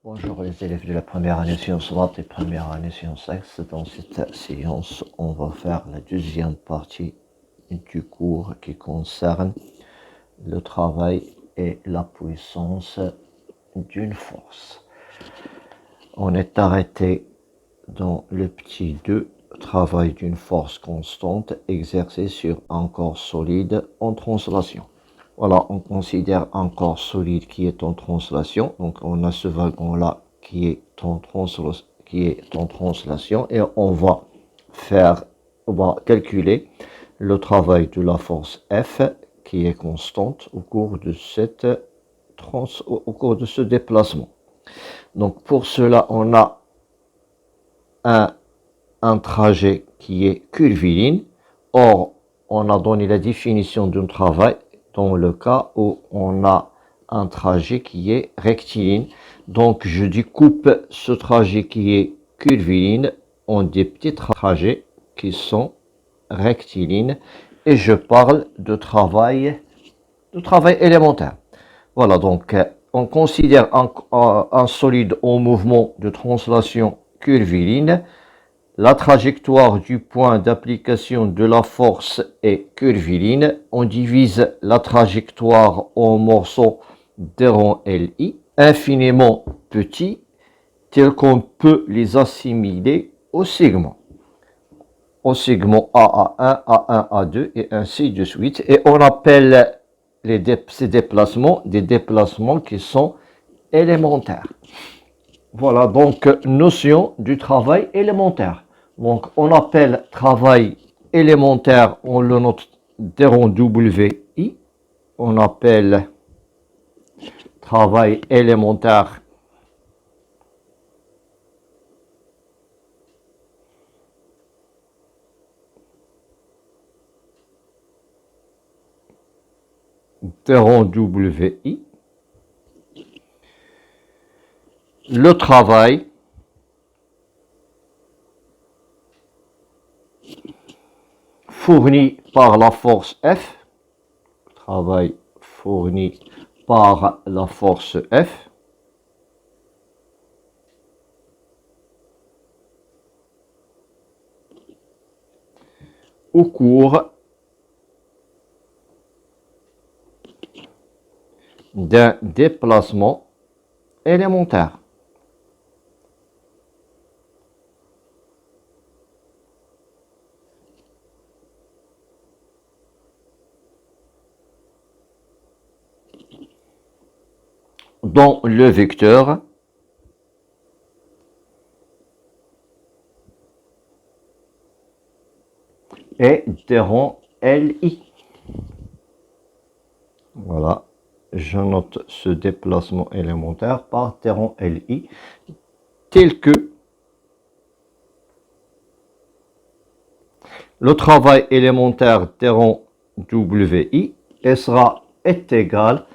Bonjour les élèves de la première année sciences maths et première année sciences X. Dans cette séance, on va faire la deuxième partie du cours qui concerne le travail et la puissance d'une force. On est arrêté dans le petit 2, travail d'une force constante exercée sur un corps solide en translation. Voilà, on considère un corps solide qui est en translation. Donc, on a ce wagon-là qui est en translation et on va calculer le travail de la force F qui est constante au cours de ce déplacement. Donc, pour cela, on a un trajet qui est curviligne. Or, on a donné la définition d'un travail dans le cas où on a un trajet qui est rectiligne. Donc, je découpe ce trajet qui est curviligne en des petits trajets qui sont rectilignes et je parle de travail élémentaire. Voilà, donc on considère un solide en mouvement de translation curviligne. La trajectoire du point d'application de la force est curviligne. On divise la trajectoire en morceaux de rang LI, infiniment petits, tels qu'on peut les assimiler au segment. Au segment A1, A1, A2 et ainsi de suite. Et on appelle ces déplacements des déplacements qui sont élémentaires. Voilà donc notion du travail élémentaire. Donc on appelle travail élémentaire, on le note des rangs WI. On appelle travail élémentaire des rangs WI. Le travail fourni par la force F, travail fourni par la force F, au cours d'un déplacement élémentaire. Dont le vecteur est des rangs LI. Voilà, je note ce déplacement élémentaire par des rangs LI, tel que le travail élémentaire des rangs WI est égal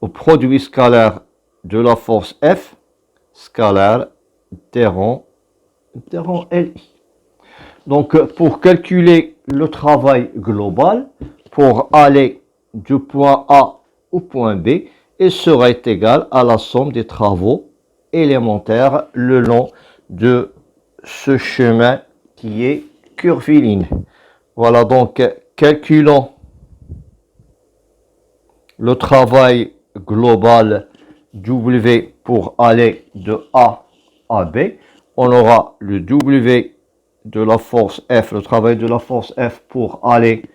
au produit scalaire de la force F scalaire des rangs LI. Donc, pour calculer le travail global, pour aller du point A au point B, il serait égal à la somme des travaux élémentaires le long de ce chemin qui est curviligne. Voilà, donc, calculons le travail global W pour aller de A à B. On aura le W de la force F, le travail de la force F pour aller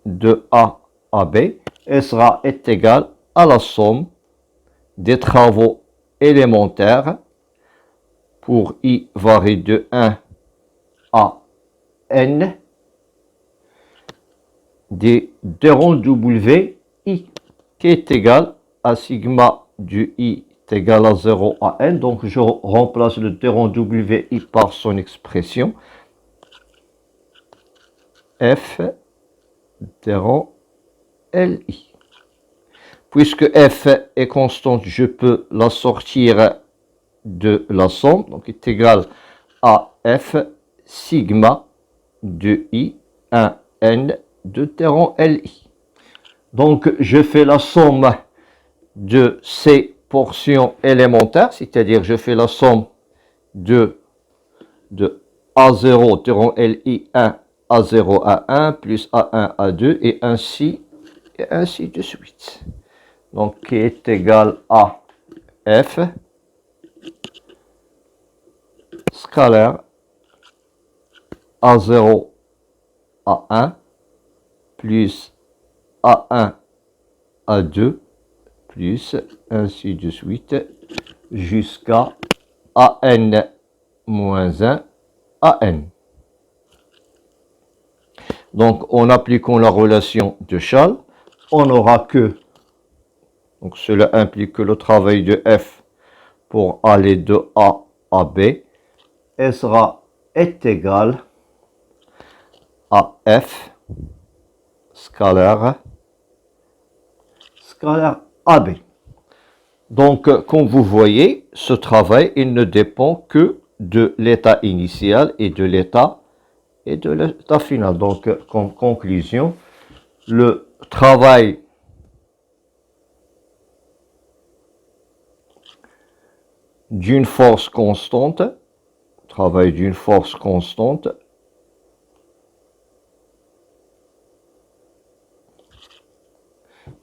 de A à B, est égal à la somme des travaux élémentaires pour I varie de 1 à N des rangs WI qui est égal à sigma du I est égal à 0 à N. Donc, je remplace le rond WI par son expression. F des rangs LI. Puisque F est constante, je peux la sortir de la somme. Donc, est égal à F sigma de I 1 N de terrain LI. Donc, je fais la somme de ces portion élémentaire, c'est-à-dire je fais la somme de A0 tirant LI1 A0 A1 plus A1 A2 et ainsi de suite. Donc qui est égal à F scalaire A0 A1 plus A1 A2 plus ainsi de suite jusqu'à AN moins 1 AN. Donc en appliquant la relation de Schall, on n'aura que, donc cela implique que le travail de F pour aller de A à B est égal à F scalaire AB. Donc, comme vous voyez, ce travail, il ne dépend que de l'état initial et de l'état final. Donc, comme conclusion, le travail d'une force constante,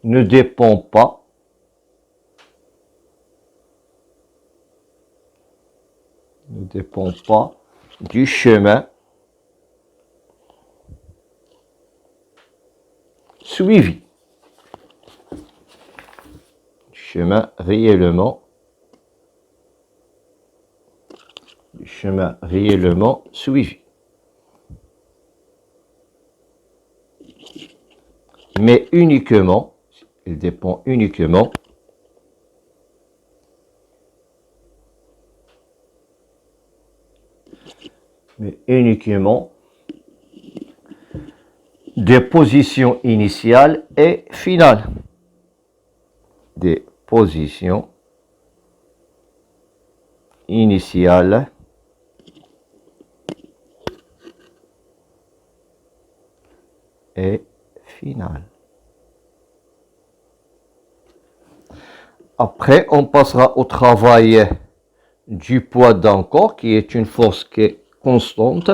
ne dépend pas du chemin suivi, du chemin réellement suivi, mais uniquement, il dépend uniquement des positions initiales et finales. Des positions initiales et finales. Après, on passera au travail du poids d'un corps, qui est une force qui est constante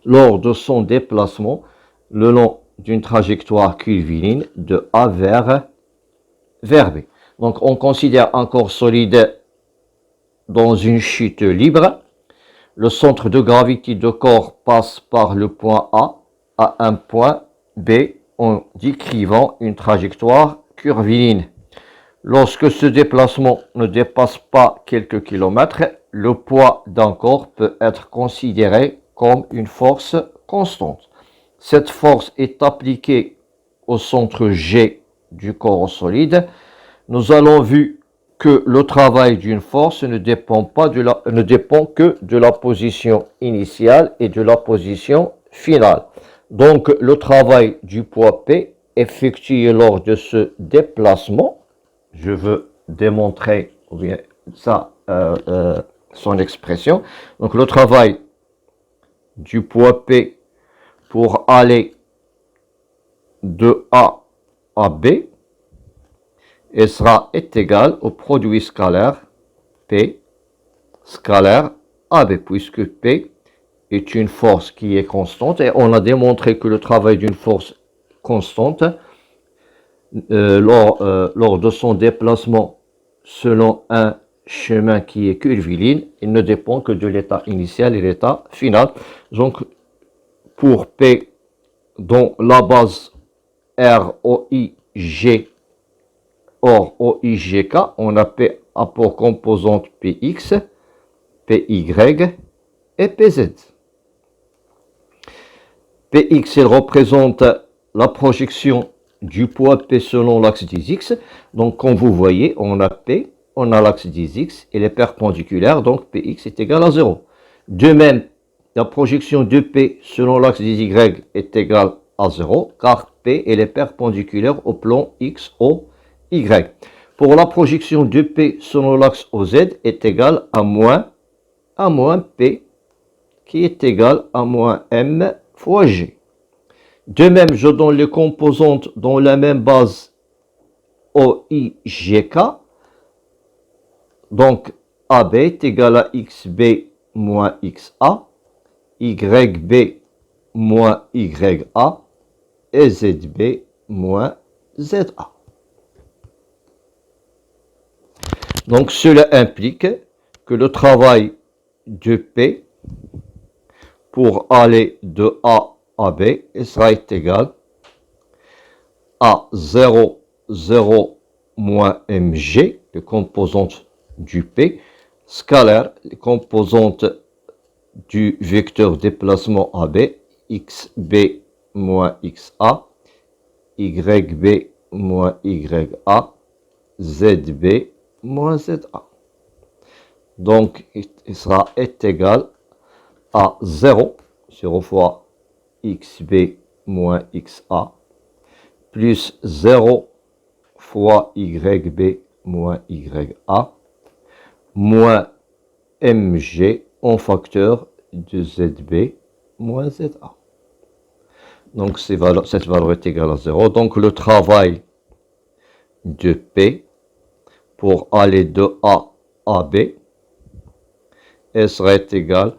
lors de son déplacement le long d'une trajectoire curviligne de A vers B. Donc, on considère un corps solide dans une chute libre. Le centre de gravité du corps passe par le point A à un point B en décrivant une trajectoire curviligne. Lorsque ce déplacement ne dépasse pas quelques kilomètres, le poids d'un corps peut être considéré comme une force constante. Cette force est appliquée au centre G du corps solide. Nous allons vu que le travail d'une force ne dépend que de la position initiale et de la position finale. Donc, le travail du poids P effectué lors de ce déplacement, je veux démontrer son expression. Donc, le travail du poids P pour aller de A à B est égal au produit scalaire P scalaire AB, puisque P est une force qui est constante et on a démontré que le travail d'une force constante lors de son déplacement selon un chemin qui est curviligne, il ne dépend que de l'état initial et l'état final. Donc, pour P dont la base ROIG, or OIGK, on a P a pour composante PX, PY et PZ. PX, il représente la projection du poids P selon l'axe des X. Donc, comme vous voyez, on a P, on a l'axe des X, il est perpendiculaire, donc Px est égal à 0. De même, la projection de P selon l'axe des Y est égale à 0, car P est perpendiculaire au plan X, O, Y. Pour la projection de P selon l'axe OZ est égal à moins P, qui est égal à moins M fois G. De même, je donne les composantes dans la même base OIGK. Donc, AB est égal à XB moins XA, YB moins YA et ZB moins ZA. Donc, cela implique que le travail de P pour aller de A à B sera égal à 0, 0 moins mg, les composantes du P, scalaire, les composantes du vecteur déplacement AB, xb moins xa, yb moins ya, zb moins za. Donc, il sera égal à 0, 0 fois xb moins xa, plus 0 fois yb moins ya, moins mg en facteur de zb moins za. Donc, cette valeur est égale à 0. Donc, le travail de P pour aller de A à B serait égal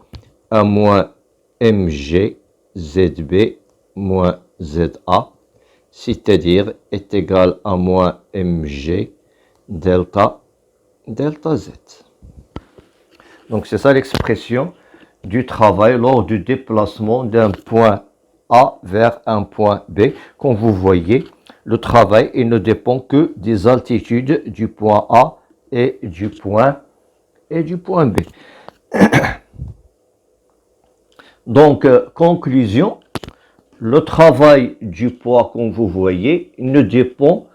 à moins mg zb moins za, c'est-à-dire est égal à moins mg delta z. Donc c'est ça l'expression du travail lors du déplacement d'un point A vers un point B. Comme vous voyez, le travail il ne dépend que des altitudes du point A et du point B. Donc, conclusion, le travail du poids, comme vous voyez, ne dépend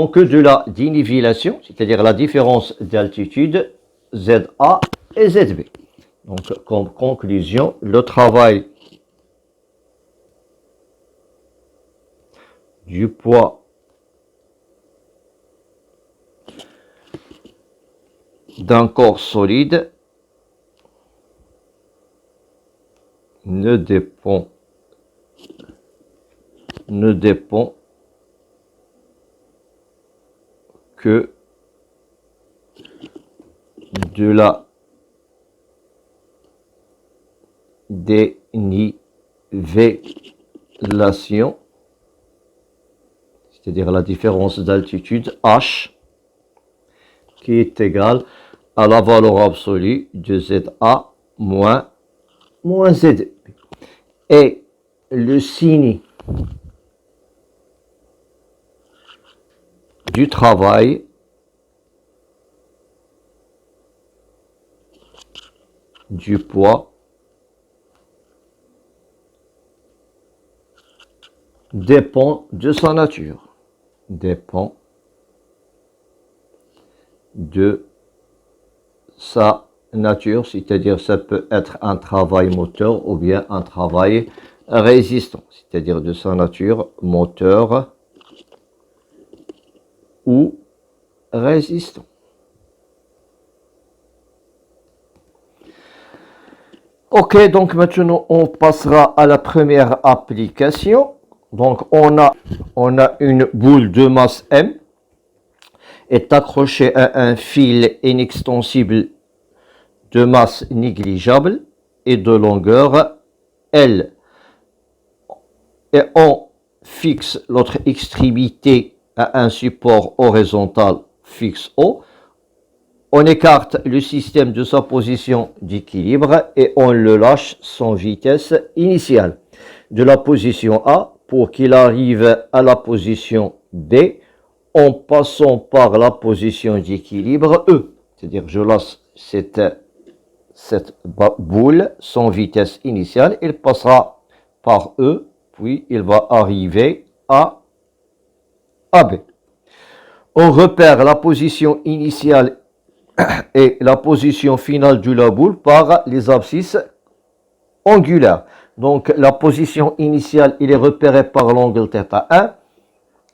que de la dénivellation, c'est-à-dire la différence d'altitude ZA et ZB. Donc, comme conclusion, le travail du poids d'un corps solide ne dépend que de la dénivellation, c'est-à-dire la différence d'altitude H, qui est égale à la valeur absolue de ZA moins ZB. Et le signe du travail du poids dépend de sa nature. Dépend de sa nature, c'est-à-dire ça peut être un travail moteur ou bien un travail résistant, c'est-à-dire de sa nature moteur ou résistant. Ok, donc maintenant on passera à la première application. Donc on a une boule de masse M est accrochée à un fil inextensible de masse négligeable et de longueur L. Et on fixe l'autre extrémité à un support horizontal fixe O. On écarte le système de sa position d'équilibre et on le lâche sans vitesse initiale. De la position A pour qu'il arrive à la position B en passant par la position d'équilibre E. C'est-à-dire je lâche cette boule sans vitesse initiale, il passera par E, puis il va arriver à B. On repère la position initiale et la position finale de la boule par les abscisses angulaires. Donc la position initiale, il est repéré par l'angle θ1.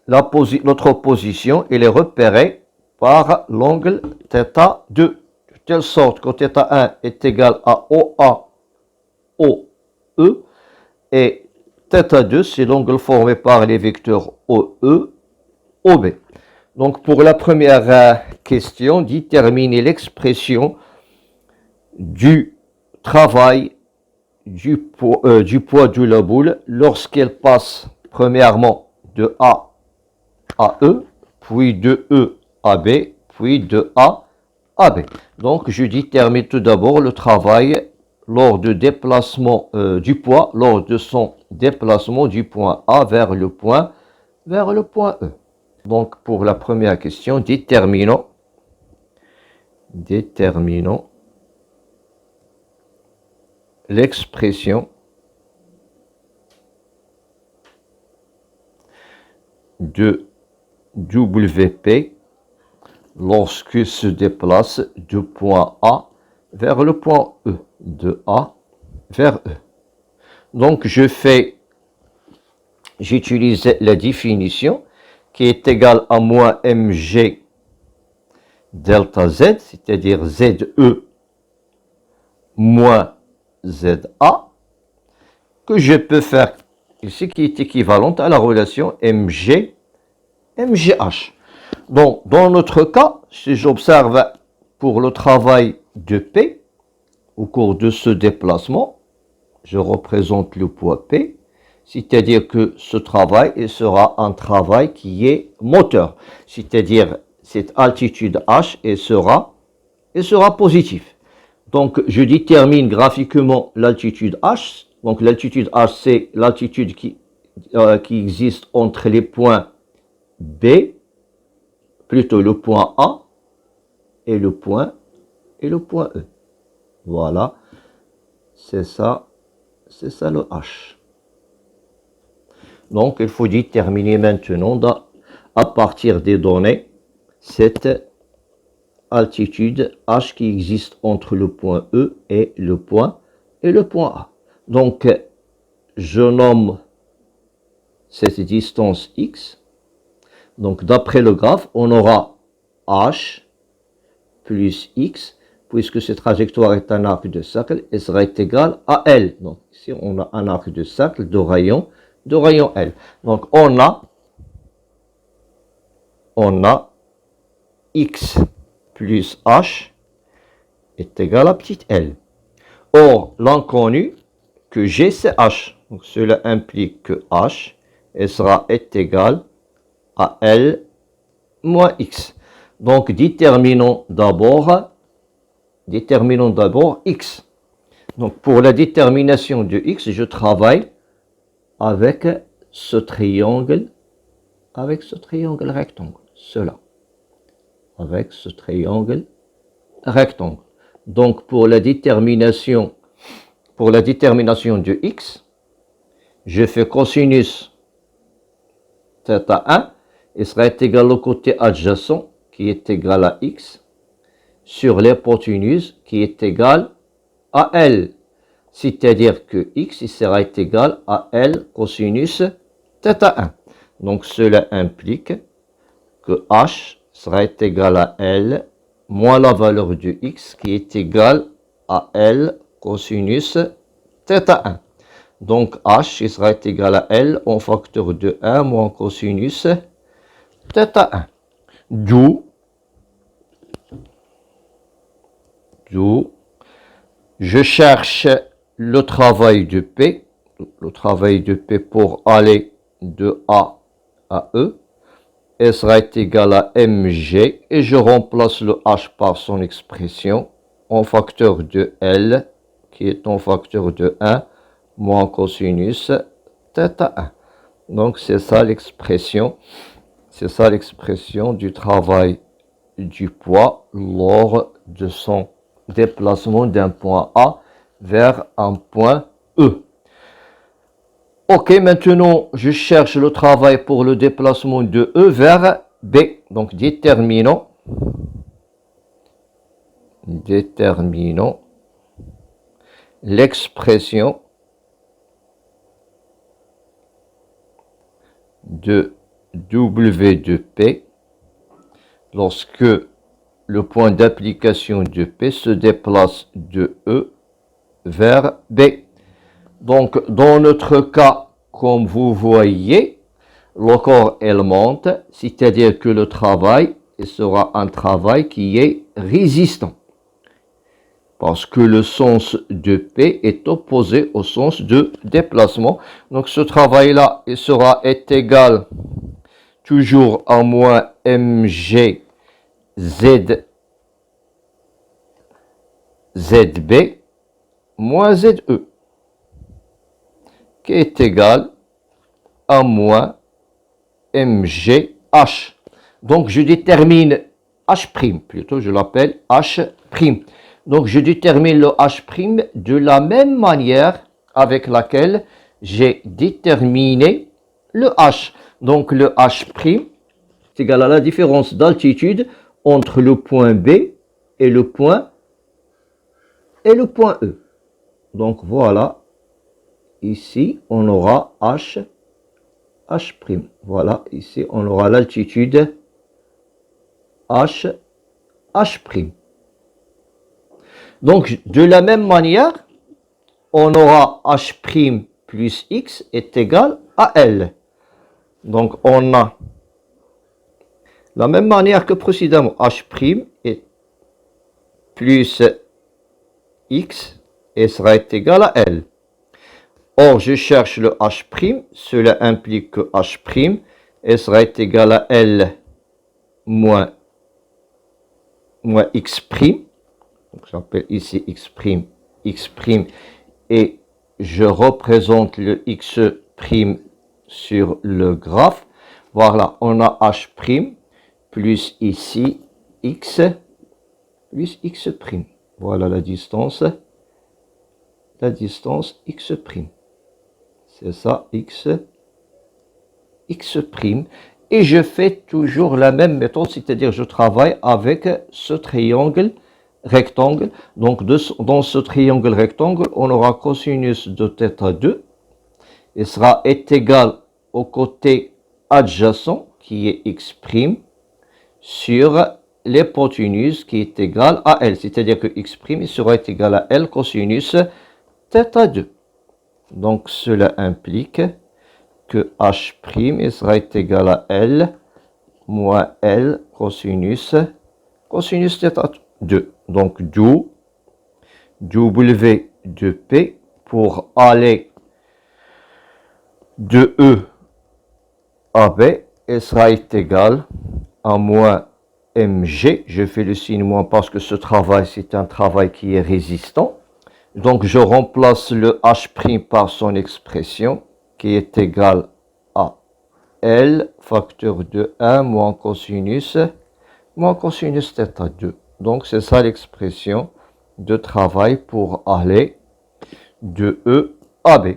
L'autre position, il est repéré par l'angle θ2. De telle sorte que θ1 est égal à OA, OE. Et θ2, c'est l'angle formé par les vecteurs OE, OB. Donc pour la première question, déterminer l'expression du travail du poids de la boule lorsqu'elle passe premièrement de A à E, puis de E à B, puis de A à B. Donc je détermine tout d'abord le travail lors de déplacement du poids, lors de son déplacement du point A vers le point E. Donc pour la première question, déterminons l'expression de WP lorsque se déplace du point A vers le point E, de A vers E. Donc j'utilise la définition qui est égale à moins mg delta z, c'est-à-dire ZE moins ZA, que je peux faire ici, qui est équivalente à la relation MGH. Donc, dans notre cas, si j'observe pour le travail de P, au cours de ce déplacement, je représente le poids P, c'est-à-dire que ce travail sera un travail qui est moteur, c'est-à-dire cette altitude H sera positive. Donc, je détermine graphiquement l'altitude H. Donc, l'altitude H, c'est l'altitude qui existe entre les points B, plutôt le point A, et le point E. Voilà, c'est ça le H. Donc, il faut déterminer maintenant, à partir des données, cette altitude H qui existe entre le point E et le point A. Donc, je nomme cette distance X. Donc, d'après le graphe, on aura H plus X, puisque cette trajectoire est un arc de cercle, et sera égale à L. Donc, ici, on a un arc de cercle de rayon L. Donc, on a X plus H est égal à petit l. Or, l'inconnu que j'ai, c'est H. Donc, cela implique que H est égal à L moins X. Donc, déterminons d'abord X. Donc, pour la détermination de X, je travaille avec ce triangle rectangle. Cela. Avec ce triangle rectangle. Donc, pour la détermination de X, je fais cosinus θ1 et sera égal au côté adjacent qui est égal à X sur l'hypoténuse qui est égal à L. C'est-à-dire que X sera égal à L cosinus θ1. Donc, cela implique que H sera égal à L moins la valeur de X qui est égale à L cosinus θ1. Donc, H sera égal à L en facteur de 1 moins cosinus θ1. D'où je cherche le travail de P, pour aller de A à E, sera égal à mg, et je remplace le H par son expression en facteur de L, qui est en facteur de 1 moins cosinus θ1. Donc, c'est ça l'expression du travail du poids lors de son déplacement d'un point A vers un point E. Ok, maintenant, je cherche le travail pour le déplacement de E vers B. Donc, déterminons l'expression de W de P lorsque le point d'application de P se déplace de E vers B. Donc, dans notre cas, comme vous voyez, le corps elle monte, c'est-à-dire que le travail sera un travail qui est résistant. Parce que le sens de P est opposé au sens de déplacement. Donc ce travail-là est égal toujours à moins mg ZB moins ZE, qui est égal à moins mgh. Donc je détermine h', plutôt je l'appelle h'. Donc je détermine le h' de la même manière avec laquelle j'ai déterminé le h. Donc le h' est égal à la différence d'altitude entre le point B et le point E. Donc voilà, ici on aura h'. Voilà, ici on aura l'altitude h'. Donc de la même manière, on aura h' plus x est égal à L. Donc on a la même manière que précédemment, h' est plus x et sera égal à L. Or, je cherche le h', cela implique que h' sera égal à L moins x'. Donc j'appelle ici x', et je représente le x' sur le graphe. Voilà, on a h' plus ici x plus x'. Voilà la distance x'. C'est ça, x'. Et je fais toujours la même méthode, c'est-à-dire je travaille avec ce triangle rectangle. Donc dans ce triangle rectangle, on aura cosinus de θ2 et est égal au côté adjacent qui est x' sur l'hypoténuse qui est égal à L. C'est-à-dire que x' sera égal à L cosinus θ2. Donc cela implique que h' sera égal à L moins L cosinus θ2. Donc d'où W de P pour aller de E à B sera égal à moins mg. Je fais le signe moins parce que ce travail, c'est un travail qui est résistant. Donc je remplace le h' par son expression qui est égal à L facteur de 1 moins cosinus θ2. Donc c'est ça l'expression de travail pour aller de E à B.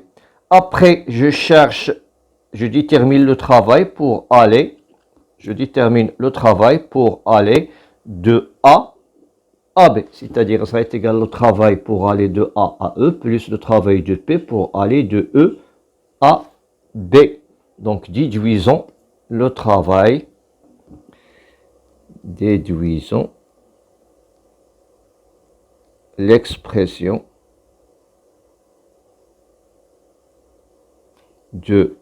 Après, je détermine le travail pour aller de A à B. C'est-à-dire, ça va être égal au travail pour aller de A à E, plus le travail de P pour aller de E à B. Donc, déduisons le travail. Déduisons l'expression de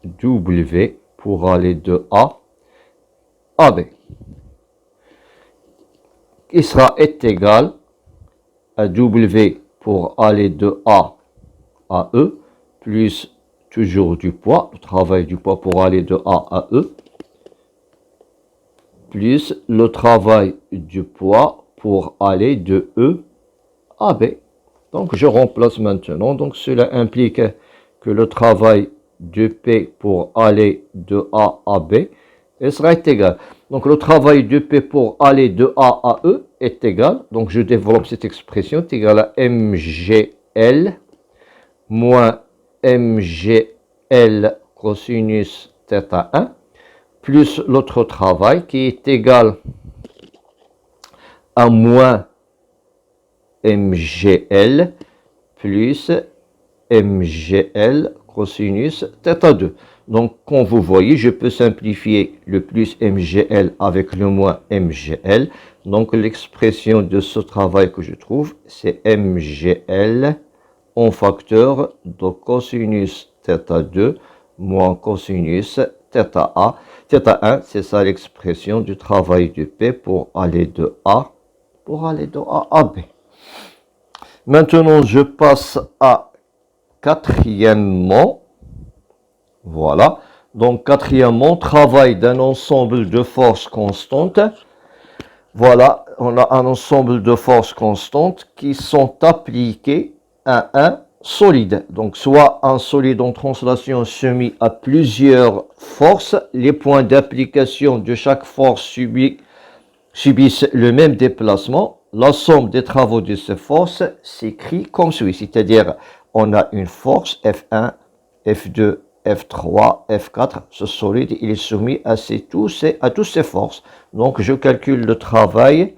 W pour aller de A à B. Qui sera égal à W pour aller de A à E, plus toujours du poids, le travail du poids pour aller de A à E, plus le travail du poids pour aller de E à B. Donc je remplace maintenant. Donc cela implique que le travail de P pour aller de A à B sera égal. Donc le travail de P pour aller de A à E est égal. Donc je développe cette expression, est égal à MGL moins MGL cosinus θ1 plus l'autre travail qui est égal à moins MGL plus MGL cosinus θ2. Donc, comme vous voyez, je peux simplifier le plus MGL avec le moins MGL. Donc, l'expression de ce travail que je trouve, c'est MGL en facteur de cosinus θ2 moins cosinus θ A. Θ1, c'est ça l'expression du travail de P pour aller de A à B. Maintenant, je passe à quatrièmement. Voilà. Donc, quatrièmement, travail d'un ensemble de forces constantes. Voilà, on a un ensemble de forces constantes qui sont appliquées à un solide. Donc, soit un solide en translation soumis à plusieurs forces. Les points d'application de chaque force subissent le même déplacement. La somme des travaux de ces forces s'écrit comme suit. C'est-à-dire, on a une force F1, F2, F3, F4. Ce solide, il est soumis à toutes ces forces. Donc, je calcule le travail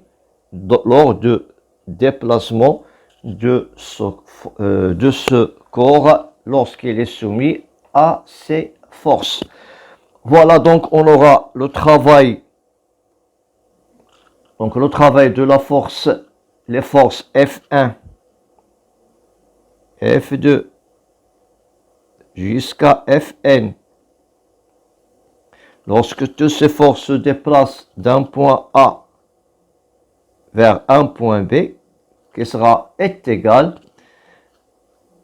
lors de déplacement de ce corps lorsqu'il est soumis à ces forces. Voilà, donc on aura le travail. Donc le travail de la force, les forces F1, F2 jusqu'à Fn. Lorsque toutes ces forces se déplacent d'un point A vers un point B, qui est égal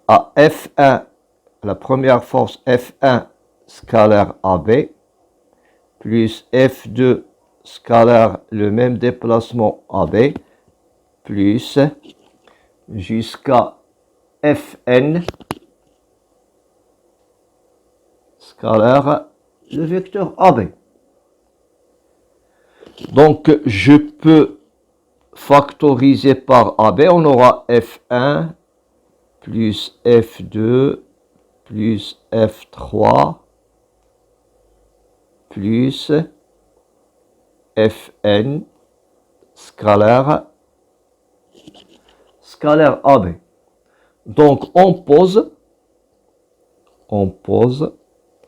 à F1, la première force F1 scalaire AB, plus F2 scalaire le même déplacement AB, plus jusqu'à Fn scalaire le vecteur AB. Donc, je peux factoriser par AB, on aura F1 plus F2 plus F3 plus Fn scalaire AB. Donc, on pose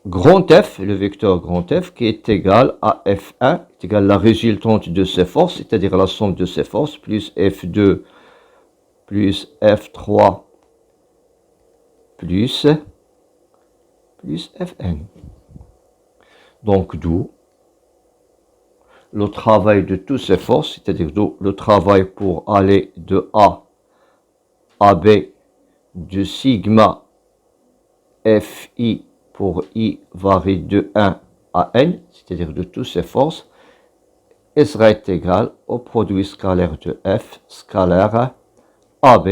grand F, le vecteur grand F, qui est égal à F1, est égal à la résultante de ces forces, c'est-à-dire la somme de ces forces, plus F2 plus F3 plus Fn. Donc, d'où le travail de toutes ces forces, c'est-à-dire le travail pour aller de A à B de sigma Fi pour I varie de 1 à n, c'est-à-dire de toutes ces forces, et sera égal au produit scalaire de F scalaire AB.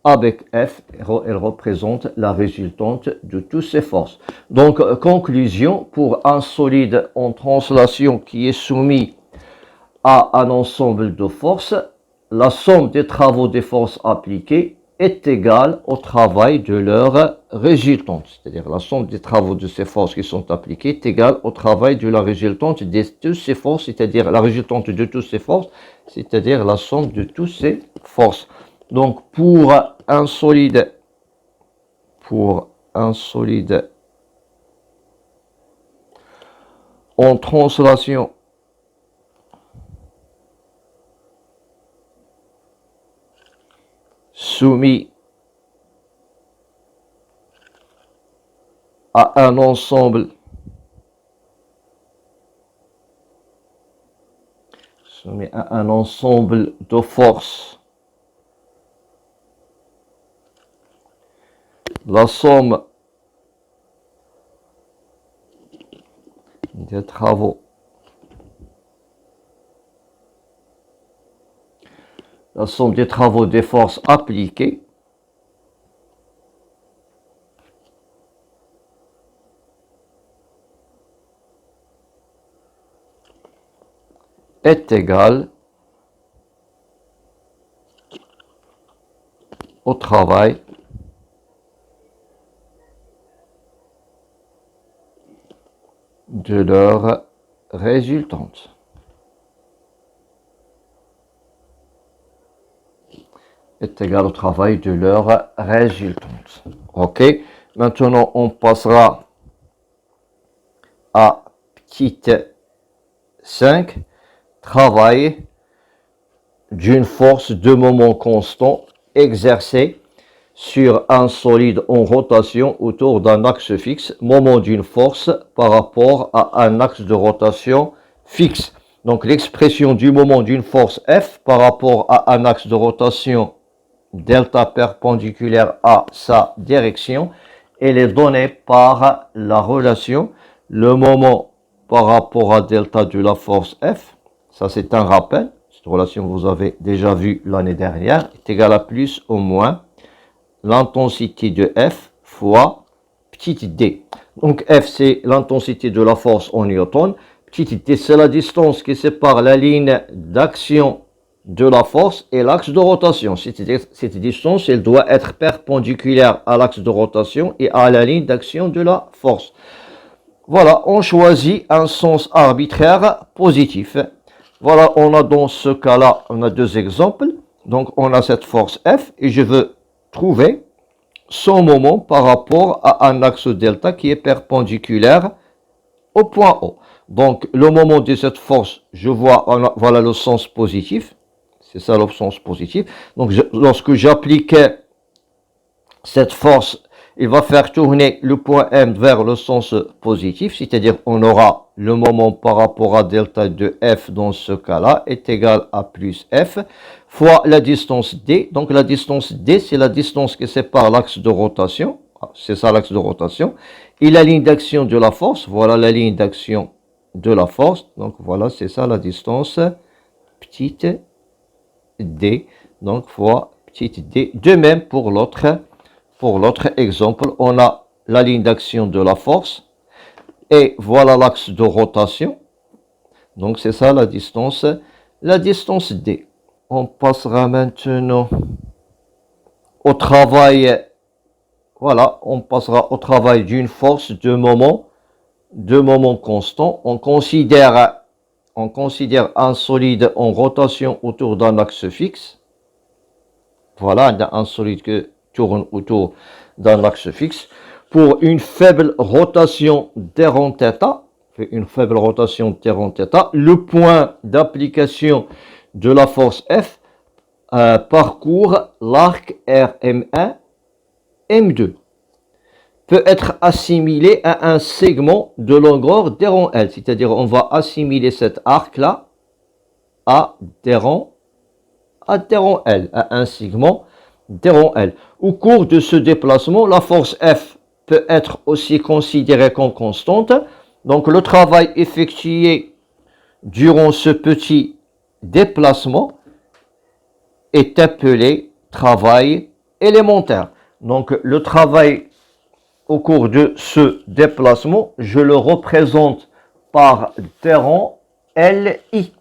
Avec F, elle représente la résultante de toutes ces forces. Donc, conclusion, pour un solide en translation qui est soumis à un ensemble de forces, la somme des travaux des forces appliquées est égale au travail de leur résultante. C'est-à-dire la somme des travaux de ces forces qui sont appliquées est égale au travail de la résultante de toutes ces forces, c'est-à-dire la résultante de toutes ces forces, c'est-à-dire la somme de toutes ces forces. Donc pour un solide en translation soumis à un ensemble de forces, la somme des travaux des forces appliquées est égale au travail de leur résultante. Est égal au travail de leur résultante. Ok, maintenant on passera à petite 5, travail d'une force de moment constant exercée sur un solide en rotation autour d'un axe fixe, moment d'une force par rapport à un axe de rotation fixe. Donc l'expression du moment d'une force F par rapport à un axe de rotation delta perpendiculaire à sa direction, elle est donnée par la relation le moment par rapport à delta de la force F, ça c'est un rappel, cette relation vous avez déjà vu l'année dernière, est égale à plus ou moins l'intensité de F fois petite d. Donc F c'est l'intensité de la force en newton, petite d c'est la distance qui sépare la ligne d'action de la force et l'axe de rotation. Cette distance, elle doit être perpendiculaire à l'axe de rotation et à la ligne d'action de la force. Voilà, on choisit un sens arbitraire positif. Voilà, on a dans ce cas-là, on a deux exemples. Donc, on a cette force F et je veux trouver son moment par rapport à un axe delta qui est perpendiculaire au point O. Donc, le moment de cette force, je vois, voilà le sens positif. C'est ça le sens positif. Donc, lorsque j'applique cette force, il va faire tourner le point M vers le sens positif, c'est-à-dire on aura le moment par rapport à delta de F dans ce cas-là est égal à plus F fois la distance D. Donc, la distance D, c'est la distance qui sépare l'axe de rotation. C'est ça l'axe de rotation. Et la ligne d'action de la force, voilà la ligne d'action de la force. Donc, voilà, c'est ça la distance petite D, donc fois petite d. De même pour l'autre exemple, on a la ligne d'action de la force et voilà l'axe de rotation. Donc c'est ça la distance d. On passera maintenant au travail. Voilà, on passera au travail d'une force de moment constant. On considère un solide en rotation autour d'un axe fixe. Voilà, un solide qui tourne autour d'un axe fixe. Pour une faible rotation d rond θ, le point d'application de la force F parcourt l'arc RM1, M2. Peut être assimilé à un segment de longueur d rond L. C'est-à-dire, on va assimiler cet arc-là à d rond L, à un segment d rond L. Au cours de ce déplacement, la force F peut être aussi considérée comme constante. Donc, le travail effectué durant ce petit déplacement est appelé travail élémentaire. Donc, le travail au cours de ce déplacement, je le représente par d rond LI.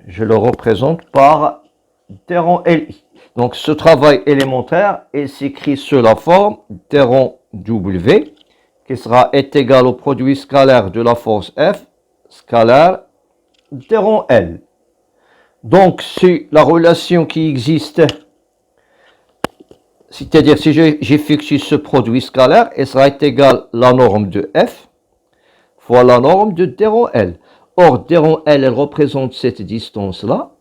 Je le représente par d rond LI. Donc, ce travail élémentaire est écrit sous la forme d rond W, qui est égal au produit scalaire de la force F, scalaire d rond L. Donc, c'est la relation qui existe. C'est-à-dire, si j'effectue ce produit scalaire, il sera égal à la norme de F fois la norme de d rond L. Or, d rond L, elle représente cette distance-là.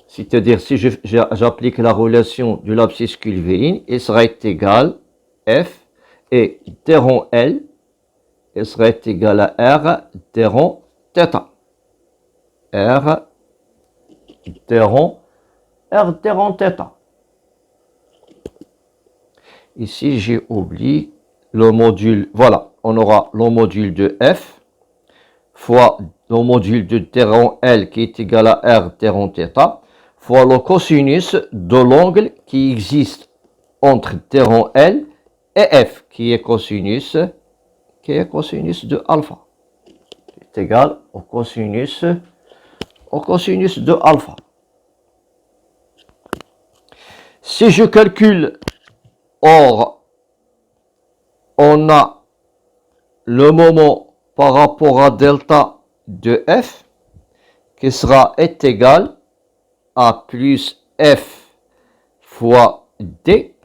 C'est-à-dire, si j'applique la relation de l'abscisse culvéine, il sera égal à F et d rond L, il sera égal à R d rond θ. R d rond θ. Ici, j'ai oublié le module. Voilà, on aura le module de F fois le module de d rond L qui est égal à R d rond θ fois le cosinus de l'angle qui existe entre d rond L et F qui est cosinus de alpha. C'est égal au cosinus de alpha. Si je calcule, or, on a le moment par rapport à delta de F qui sera égal à plus F fois D,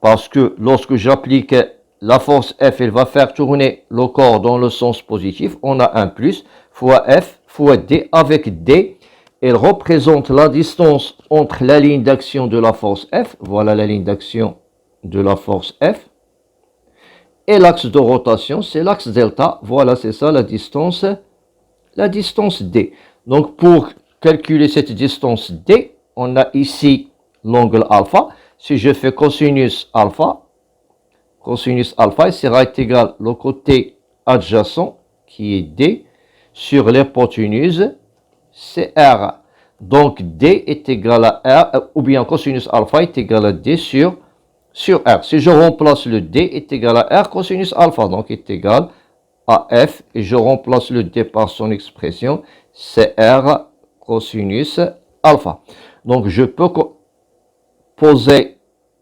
parce que lorsque j'applique la force F, elle va faire tourner le corps dans le sens positif. On a un plus fois F fois D avec D elle représente la distance entre la ligne d'action de la force F, voilà la ligne d'action de la force F, et l'axe de rotation, c'est l'axe delta, voilà, c'est ça la distance D. Donc, pour calculer cette distance D, on a ici l'angle alpha. Si je fais cosinus alpha, il sera égal au côté adjacent, qui est D, sur l'hypoténuse, c'est R. Donc, D est égal à R, ou bien cosinus alpha est égal à D sur R. Si je remplace le D est égal à R cosinus alpha, donc est égal à F, et je remplace le D par son expression, c'est R cosinus alpha. Donc, je peux poser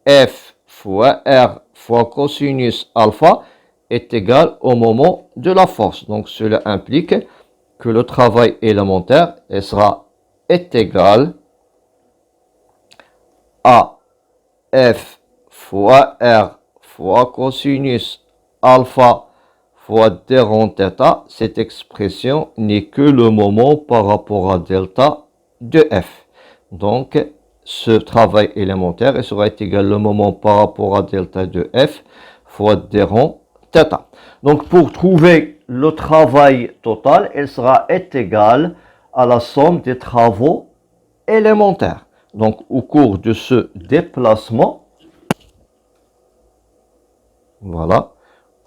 F fois R fois cosinus alpha est égal au moment de la force. Donc, cela implique que le travail élémentaire est égal à F fois R fois cosinus alpha fois d rond θ. Cette expression n'est que le moment par rapport à delta de F. Donc, ce travail élémentaire sera égal au moment par rapport à delta de F fois d rond θ. Donc, pour trouver le travail total, elle sera égale à la somme des travaux élémentaires. Donc, au cours de ce déplacement, voilà,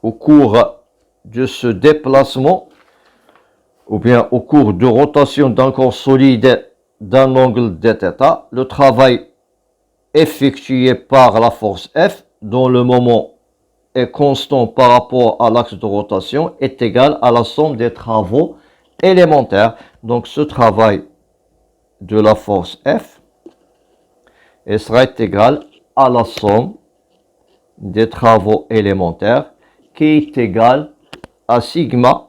au cours de ce déplacement, ou bien au cours de rotation d'un corps solide d'un angle dθ, le travail effectué par la force F, dont le moment est constant par rapport à l'axe de rotation, est égal à la somme des travaux élémentaires. Donc, ce travail de la force F sera égal à la somme des travaux élémentaires qui est égal à sigma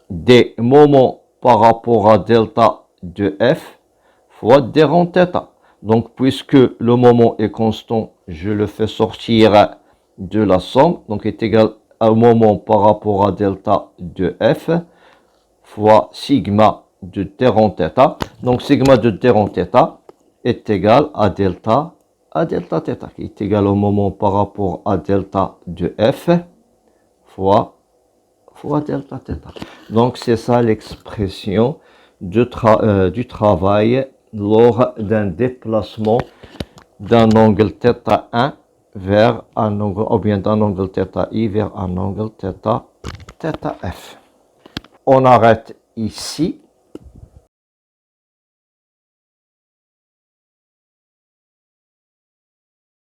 des moments par rapport à delta de F fois d rond θ. Donc, puisque le moment est constant, je le fais sortir de la somme, donc est égal au moment par rapport à delta de F fois sigma de d rond θ. Donc, sigma de d rond θ est égal à delta θ, qui est égal au moment par rapport à delta de F fois delta θ. Donc, c'est ça l'expression du travail lors d'un déplacement d'un angle θ1 vers un angle, ou bien d'un angle θi vers un angle θf. On arrête ici.